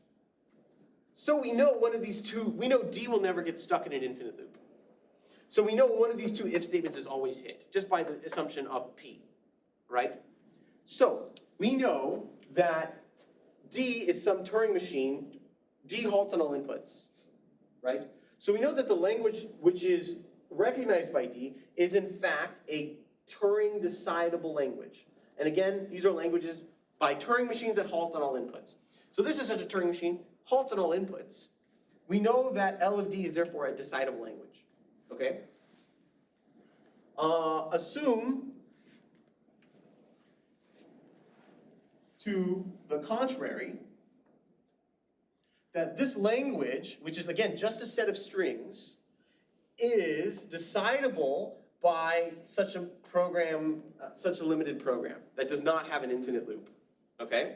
So we know one of these two, we know D will never get stuck in an infinite loop. So we know one of these two if statements is always hit, just by the assumption of P, right? So we know that D is some Turing machine, D halts on all inputs, right? So we know that the language which is recognized by D is in fact a Turing decidable language. And again, these are languages by Turing machines that halt on all inputs. So this is such a Turing machine, halts on all inputs. We know that L of D is therefore a decidable language, okay? Assume to the contrary that this language, which is again just a set of strings, is decidable by such a program, such a limited program that does not have an infinite loop, okay?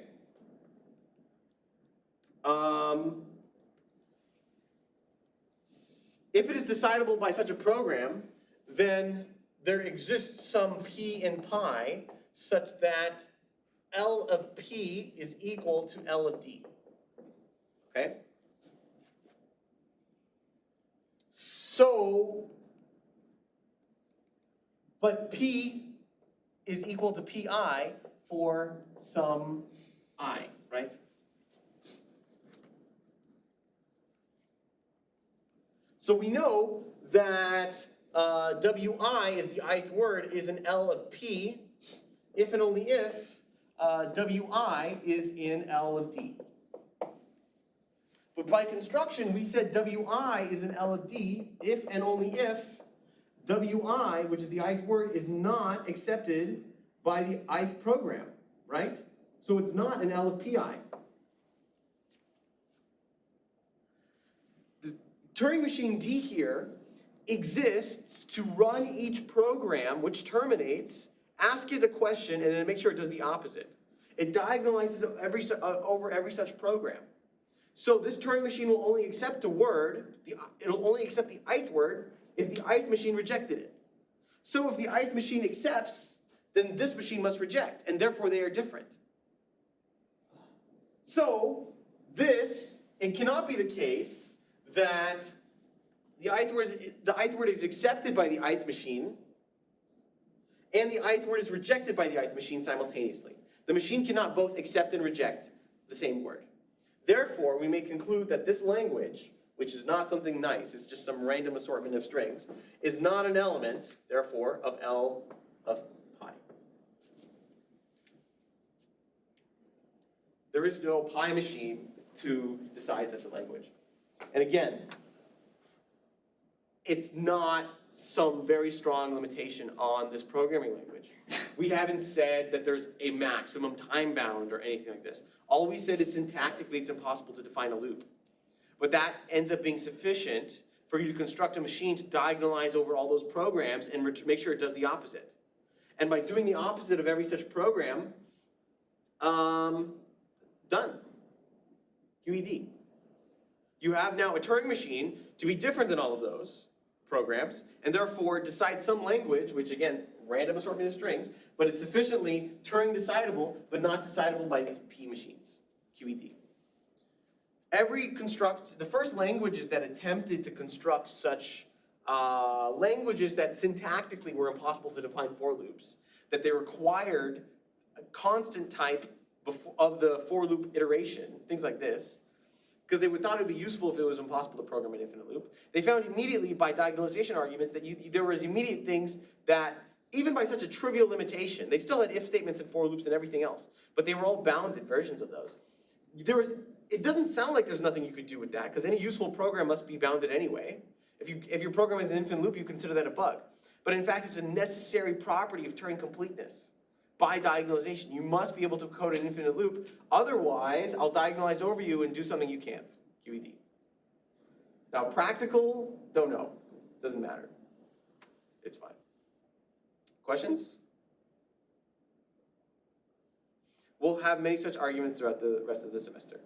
If it is decidable by such a program, then there exists some P in pi such that L of P is equal to L of D, okay? So, but P is equal to PI for some I, right? So we know that WI is the ith word is an L of P if and only if WI is in L of D. But by construction, we said WI is an L of D if and only if WI, which is the ith word, is not accepted by the ith program, right? So it's not an L of PI. The Turing machine D here exists to run each program which terminates, ask it a question, and then make sure it does the opposite. It diagonalizes over every such program. So this Turing machine will only accept a word, it'll only accept the ith word if the ith machine rejected it. So if the ith machine accepts, then this machine must reject, and therefore they are different. So it cannot be the case that the ith word is accepted by the ith machine, and the ith word is rejected by the ith machine simultaneously. The machine cannot both accept and reject the same word. Therefore, we may conclude that this language, which is not something nice, it's just some random assortment of strings, is not an element, therefore, of L of pi. There is no pi machine to decide such a language. And again, it's not some very strong limitation on this programming language. We haven't said that there's a maximum time bound or anything like this. All we said is syntactically it's impossible to define a loop. But that ends up being sufficient for you to construct a machine to diagonalize over all those programs and make sure it does the opposite. And by doing the opposite of every such program, done. QED. You have now a Turing machine to be different than all of those, programs, and therefore decide some language, which again, random assortment of strings, but it's sufficiently Turing decidable, but not decidable by these P machines, QED. The first languages that attempted to construct such languages that syntactically were impossible to define for loops, that they required a constant type of the for loop iteration, things like this, because they thought it would be useful if it was impossible to program an infinite loop. They found immediately by diagonalization arguments that there was immediate things that, even by such a trivial limitation, they still had if statements and for loops and everything else, but they were all bounded versions of those. It doesn't sound like there's nothing you could do with that, because any useful program must be bounded anyway. If your program is an infinite loop, you consider that a bug. But in fact, it's a necessary property of Turing completeness. By diagonalization, you must be able to code an infinite loop. Otherwise, I'll diagonalize over you and do something you can't. QED. Now, practical, don't know. Doesn't matter. It's fine. Questions? We'll have many such arguments throughout the rest of the semester.